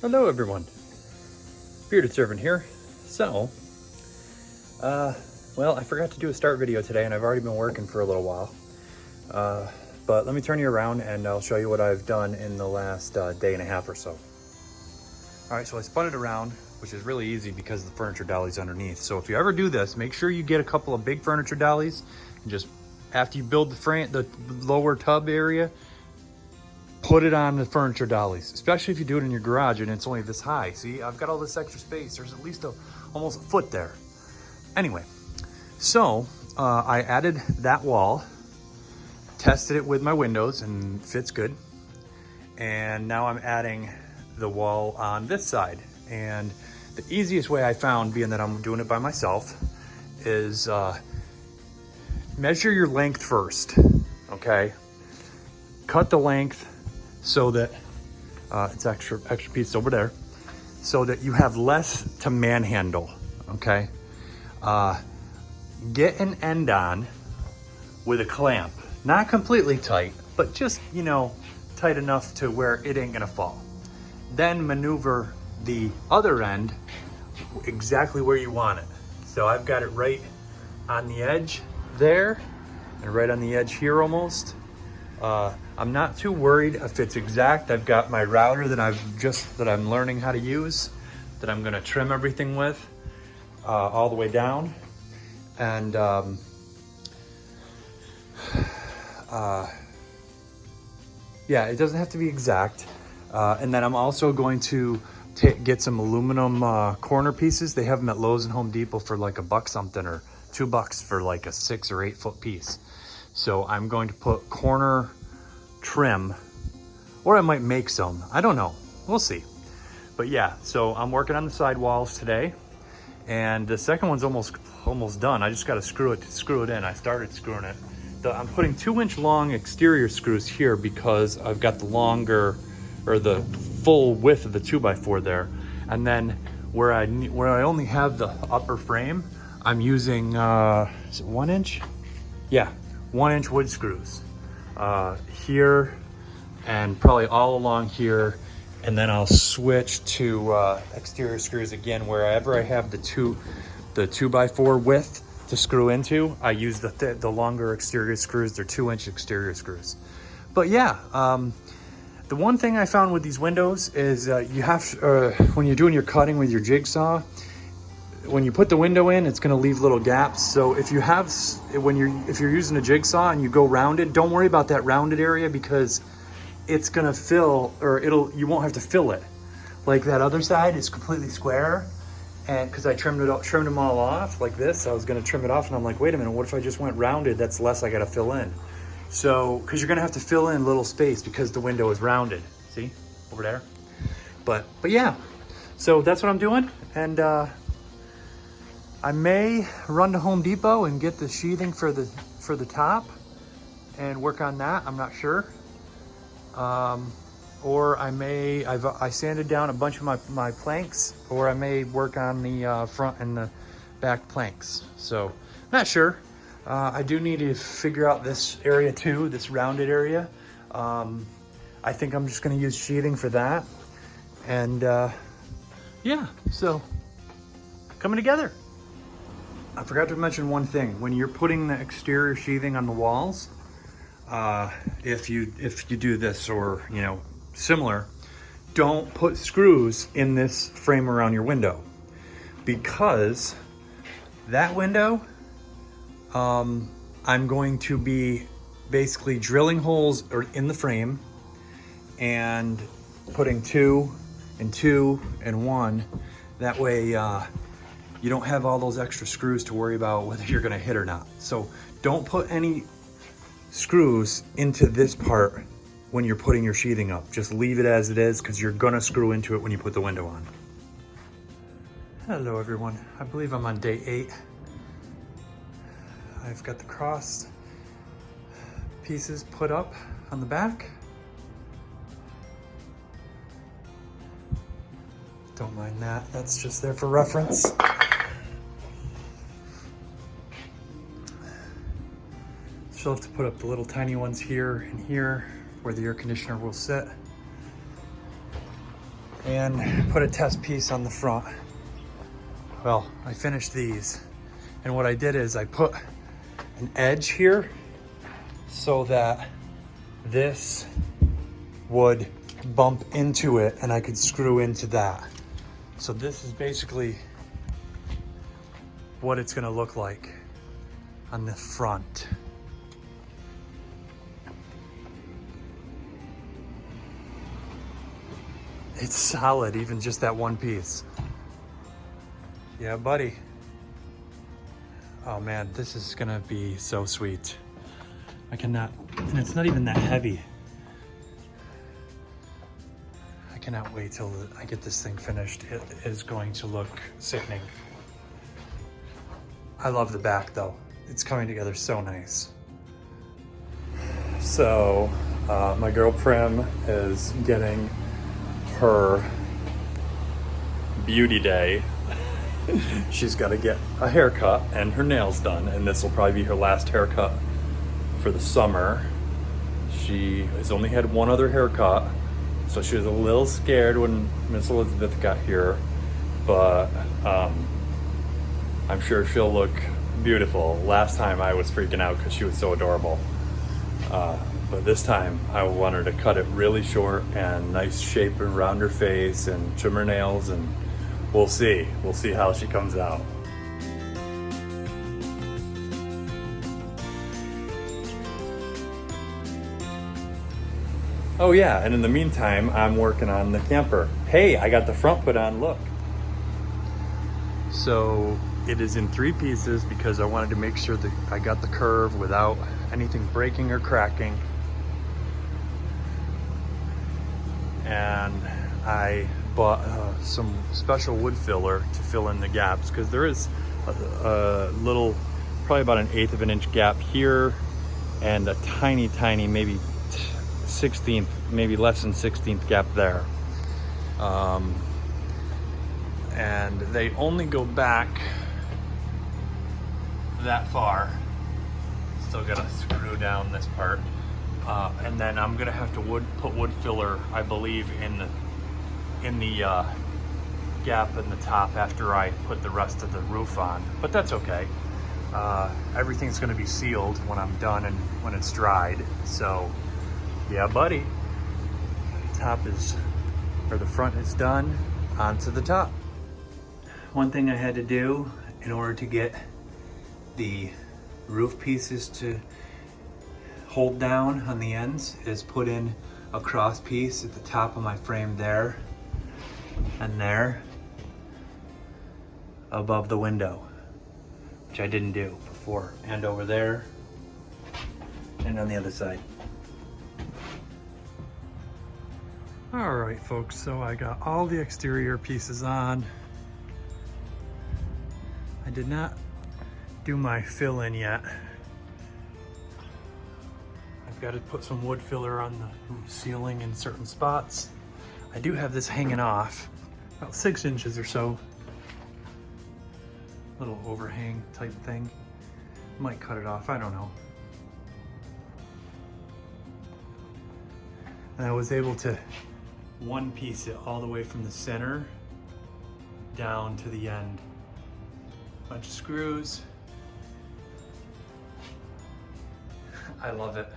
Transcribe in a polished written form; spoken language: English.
Hello everyone, Bearded Servant here. So, well, I forgot to do a start video today and I've already been working for a little while. But let me turn you around and I'll show you what I've done in the last day and a half or so. All right, so I spun it around, which is really easy because the furniture dolly's underneath. So if you ever do this, make sure you get a couple of big furniture dollies and just, after you build the frame, the lower tub area, put it on the furniture dollies, especially if you do it in your garage and it's only this high. See, I've got all this extra space. There's at least almost a foot there. Anyway, so I added that wall, tested it with my windows and fits good. And now I'm adding the wall on this side. And the easiest way I found, being that I'm doing it by myself, is measure your length first, okay? Cut the length so that it's extra piece over there, so that you have less to manhandle, okay? Get an end on with a clamp, not completely tight, but just, you know, tight enough to where it ain't gonna fall. Then maneuver the other end exactly where you want it. So I've got it right on the edge there and right on the edge here almost. I'm not too worried if it's exact. I've got my router that I'm learning how to use, that I'm gonna trim everything with all the way down. And yeah, it doesn't have to be exact. And then I'm also going to get some aluminum corner pieces. They have them at Lowe's and Home Depot for like $1 something or $2 for like a 6 or 8 foot piece. So I'm going to put corner trim, or I might make some, I don't know, we'll see. But yeah, so I'm working on the side walls today, and the second one's almost done. I just got to screw it in. I started screwing it. I'm putting 2-inch long exterior screws here because I've got the longer, or the full width of the 2x4 there. And then where I only have the upper frame, I'm using is it 1 inch? Yeah, 1-inch wood screws here and probably all along here. And then I'll switch to exterior screws again wherever I have the 2x4 width to screw into. I use the longer exterior screws. They're 2-inch exterior screws. But yeah, the one thing I found with these windows is you have when you're doing your cutting with your jigsaw, when you put the window in, it's going to leave little gaps. So if you're using a jigsaw and you go rounded, don't worry about that rounded area because it's going to fill, or you won't have to fill it. Like that other side is completely square, and because I trimmed them all off like this, I was going to trim it off, and I'm like, wait a minute, what if I just went rounded? That's less I got to fill in. So, because you're going to have to fill in little space because the window is rounded. See over there? But yeah, so that's what I'm doing, and I may run to Home Depot and get the sheathing for the top and work on that. I'm not sure. Or I sanded down a bunch of my planks, or I may work on the front and the back planks. So not sure. I do need to figure out this area too, this rounded area. I think I'm just going to use sheathing for that. And yeah, so coming together. I forgot to mention one thing. When you're putting the exterior sheathing on the walls, if you do this, or you know, similar, don't put screws in this frame around your window, because that window, I'm going to be basically drilling holes in the frame and putting 2 and 2 and 1. That way you don't have all those extra screws to worry about whether you're gonna hit or not. So don't put any screws into this part when you're putting your sheathing up. Just leave it as it is, because you're gonna screw into it when you put the window on. Hello everyone, I believe I'm on day 8. I've got the crossed pieces put up on the back. Don't mind that, that's just there for reference. She'll have to put up the little tiny ones here and here where the air conditioner will sit. and put a test piece on the front. Well, I finished these, and what I did is I put an edge here so that this would bump into it and I could screw into that. So this is basically what it's gonna look like on the front. It's solid, even just that one piece. Yeah, buddy. Oh man, this is gonna be so sweet. I cannot, and it's not even that heavy. I cannot wait till I get this thing finished. It is going to look sickening. I love the back though. It's coming together so nice. So, my girl Prim is getting her beauty day. She's got to get a haircut and her nails done, and this will probably be her last haircut for the summer. She has only had one other haircut, so she was a little scared when Miss Elizabeth got here, but I'm sure she'll look beautiful. Last time I was freaking out because she was so adorable, but this time I want her to cut it really short and nice shape around her face and trim her nails, and we'll see how she comes out. Oh yeah, and in the meantime, I'm working on the camper. Hey, I got the front put on, look. So it is in 3 pieces because I wanted to make sure that I got the curve without anything breaking or cracking. And I bought some special wood filler to fill in the gaps, because there is a little, probably about 1/8 of an inch gap here, and a tiny maybe 16th, maybe less than 16th gap there. And they only go back that far. Still gotta screw down this part. And then I'm gonna have to put wood filler, I believe, in the gap in the top after I put the rest of the roof on, but that's okay. Everything's gonna be sealed when I'm done and when it's dried. So yeah, buddy, the front is done, onto the top. One thing I had to do in order to get the roof pieces to hold down on the ends is put in a cross piece at the top of my frame there and there above the window, which I didn't do before, and over there and on the other side. All right, folks, so I got all the exterior pieces on. I did not do my fill in yet. I've got to put some wood filler on the ceiling in certain spots. I do have this hanging off about 6 inches or so. Little overhang type thing. Might cut it off, I don't know. And I was able to one piece it all the way from the center down to the end. Bunch of screws. I love it.